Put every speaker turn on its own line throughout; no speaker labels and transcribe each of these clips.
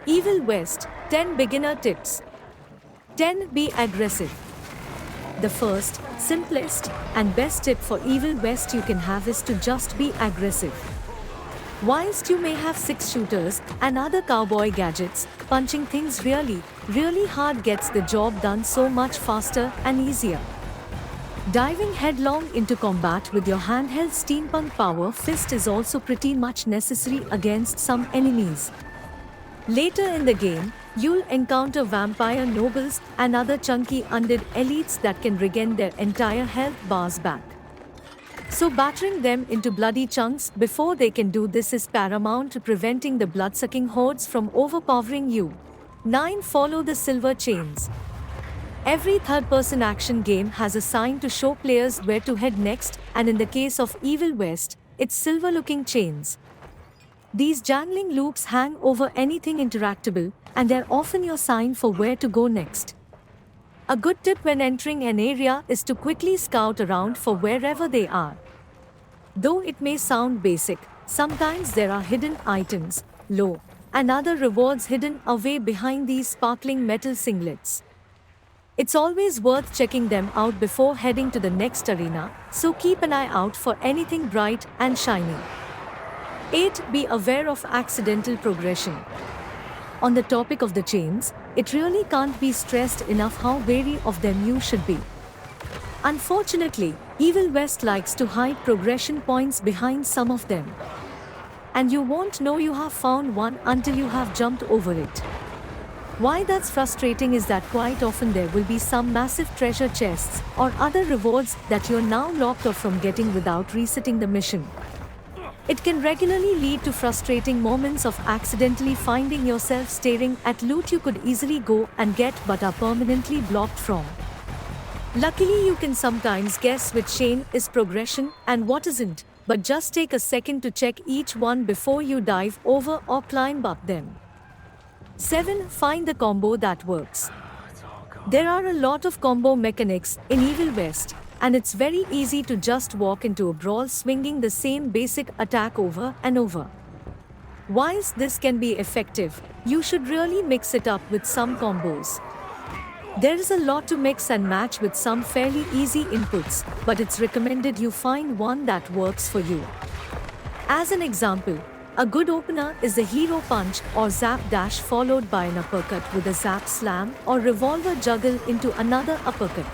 Evil West 10 Beginner Tips. 10. Be aggressive. The first, simplest, and best tip for Evil West you can have is to just be aggressive. Whilst you may have 6-shooters and other cowboy gadgets, punching things really hard gets the job done so much faster and easier. Diving headlong into combat with your handheld steampunk power fist is also pretty much necessary against some enemies. Later in the game, you'll encounter vampire nobles and other chunky undead elites that can regain their entire health bars back. So battering them into bloody chunks before they can do this is paramount to preventing the blood-sucking hordes from overpowering you. 9. Follow the silver chains. Every third-person action game has a sign to show players where to head next, and in the case of Evil West, it's silver-looking chains. These jangling loops hang over anything interactable, and they're often your sign for where to go next. A good tip when entering an area is to quickly scout around for wherever they are. Though it may sound basic, sometimes there are hidden items, low, and other rewards hidden away behind these sparkling metal singlets. It's always worth checking them out before heading to the next arena, so keep an eye out for anything bright and shiny. 8. Be aware of accidental progression. On the topic of the chains, it really can't be stressed enough how wary of them you should be. Unfortunately, Evil West likes to hide progression points behind some of them. And you won't know you have found one until you have jumped over it. Why that's frustrating is that quite often there will be some massive treasure chests or other rewards that you're now locked off from getting without resetting the mission. It can regularly lead to frustrating moments of accidentally finding yourself staring at loot you could easily go and get but are permanently blocked from. Luckily, you can sometimes guess which chain is progression and what isn't, but just take a second to check each one before you dive over or climb up them. 7. Find the combo that works. There are a lot of combo mechanics in Evil West, and it's very easy to just walk into a brawl swinging the same basic attack over and over. Whilst this can be effective, you should really mix it up with some combos. There is a lot to mix and match with some fairly easy inputs, but it's recommended you find one that works for you. As an example, a good opener is the hero punch or zap dash followed by an uppercut with a zap slam or revolver juggle into another uppercut.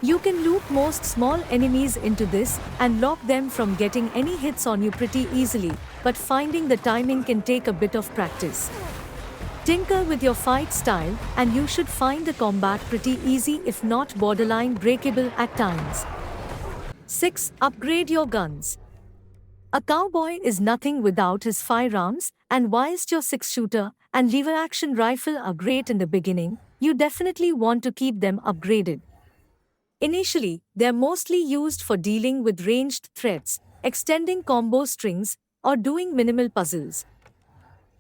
You can loop most small enemies into this and lock them from getting any hits on you pretty easily, but finding the timing can take a bit of practice. Tinker with your fight style and you should find the combat pretty easy if not borderline breakable at times. 6. Upgrade your guns. A cowboy is nothing without his firearms, and whilst your 6-shooter and lever-action rifle are great in the beginning, you definitely want to keep them upgraded. Initially, they're mostly used for dealing with ranged threats, extending combo strings, or doing minimal puzzles.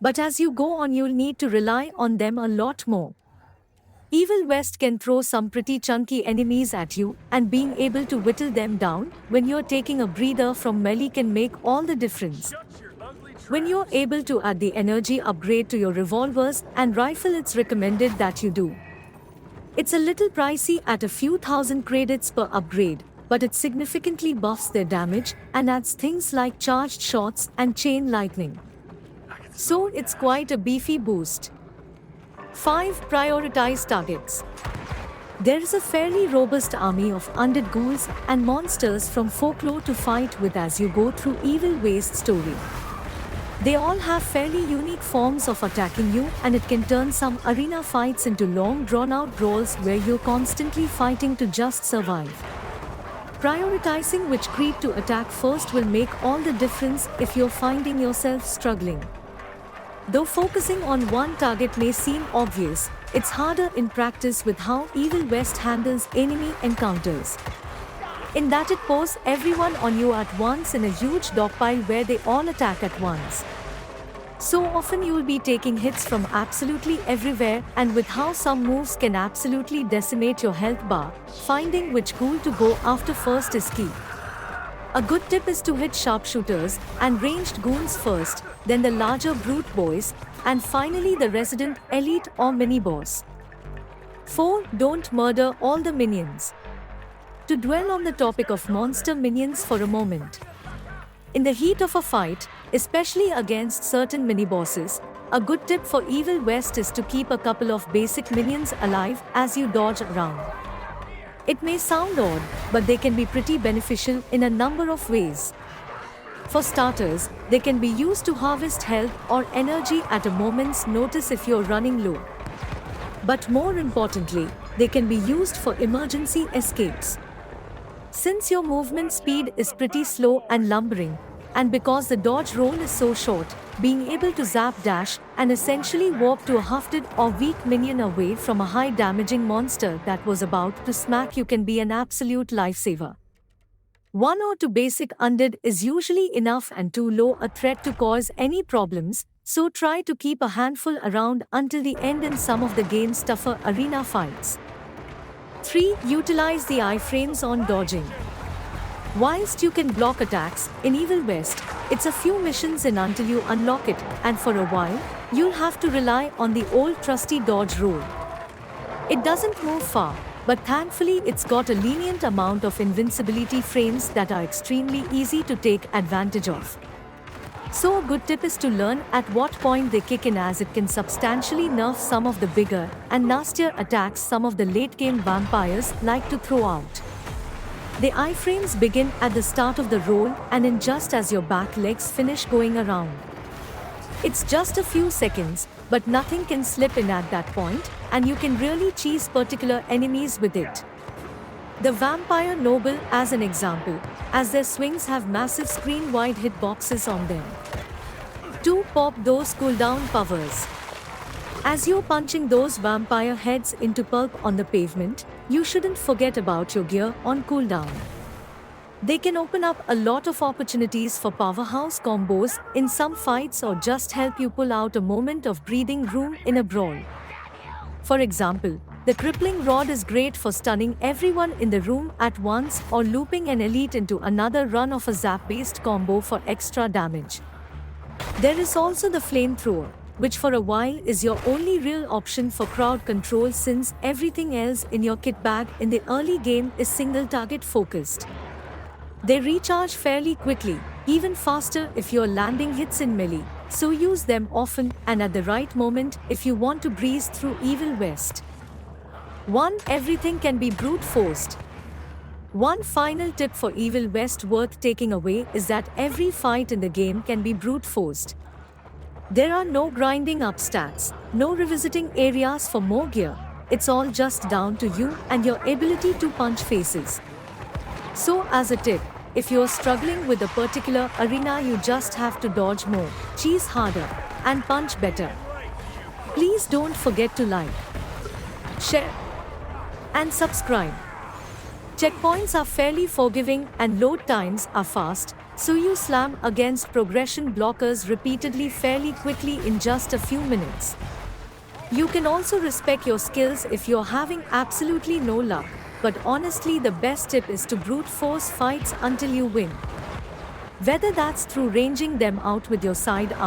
But as you go on, you'll need to rely on them a lot more. Evil West can throw some pretty chunky enemies at you, and being able to whittle them down when you're taking a breather from melee can make all the difference. When you're able to add the energy upgrade to your revolvers and rifle, it's recommended that you do. It's a little pricey at a few thousand credits per upgrade, but it significantly buffs their damage and adds things like charged shots and chain lightning. So it's quite a beefy boost. 5. Prioritize targets. There is a fairly robust army of undead ghouls and monsters from folklore to fight with as you go through Evil West's story. They all have fairly unique forms of attacking you, and it can turn some arena fights into long drawn-out brawls where you're constantly fighting to just survive. Prioritizing which creep to attack first will make all the difference if you're finding yourself struggling. Though focusing on one target may seem obvious, it's harder in practice with how Evil West handles enemy encounters. In that it pours everyone on you at once in a huge dogpile where they all attack at once. So often you'll be taking hits from absolutely everywhere, and with how some moves can absolutely decimate your health bar, finding which ghoul to go after first is key. A good tip is to hit sharpshooters and ranged goons first, then the larger brute boys, and finally the resident elite or mini-boss. 4. Don't murder all the minions. To dwell on the topic of monster minions for a moment. In the heat of a fight, especially against certain mini-bosses, a good tip for Evil West is to keep a couple of basic minions alive as you dodge around. It may sound odd, but they can be pretty beneficial in a number of ways. For starters, they can be used to harvest health or energy at a moment's notice if you're running low. But more importantly, they can be used for emergency escapes. Since your movement speed is pretty slow and lumbering, and because the dodge roll is so short, being able to zap dash and essentially warp to a hafted or weak minion away from a high damaging monster that was about to smack you can be an absolute lifesaver. 1 or 2 basic undead is usually enough and too low a threat to cause any problems, so try to keep a handful around until the end in some of the game's tougher arena fights. 3. Utilize the iframes on dodging. Whilst you can block attacks, in Evil West, it's a few missions in until you unlock it, and for a while, you'll have to rely on the old trusty dodge roll. It doesn't move far, but thankfully it's got a lenient amount of invincibility frames that are extremely easy to take advantage of. So a good tip is to learn at what point they kick in, as it can substantially nerf some of the bigger and nastier attacks some of the late-game vampires like to throw out. The iframes begin at the start of the roll and end just as your back legs finish going around. It's just a few seconds, but nothing can slip in at that point, and you can really cheese particular enemies with it. The Vampire Noble as an example, as their swings have massive screen-wide hitboxes on them. 2. Pop those cooldown powers. As you're punching those vampire heads into pulp on the pavement, you shouldn't forget about your gear on cooldown. They can open up a lot of opportunities for powerhouse combos in some fights or just help you pull out a moment of breathing room in a brawl. For example, the crippling rod is great for stunning everyone in the room at once or looping an elite into another run of a zap-based combo for extra damage. There is also the flamethrower, which for a while is your only real option for crowd control since everything else in your kit bag in the early game is single target focused. They recharge fairly quickly, even faster if you're landing hits in melee, so use them often and at the right moment if you want to breeze through Evil West. 1. Everything can be brute forced. One final tip for Evil West worth taking away is that every fight in the game can be brute forced. There are no grinding up stats, no revisiting areas for more gear. It's all just down to you and your ability to punch faces. So as a tip, if you're struggling with a particular arena, you just have to dodge more, cheese harder, and punch better. Please don't forget to like, share, and subscribe. Checkpoints are fairly forgiving and load times are fast, so you slam against progression blockers repeatedly fairly quickly in just a few minutes. You can also respec your skills if you're having absolutely no luck, but honestly the best tip is to brute force fights until you win. Whether that's through ranging them out with your sidearm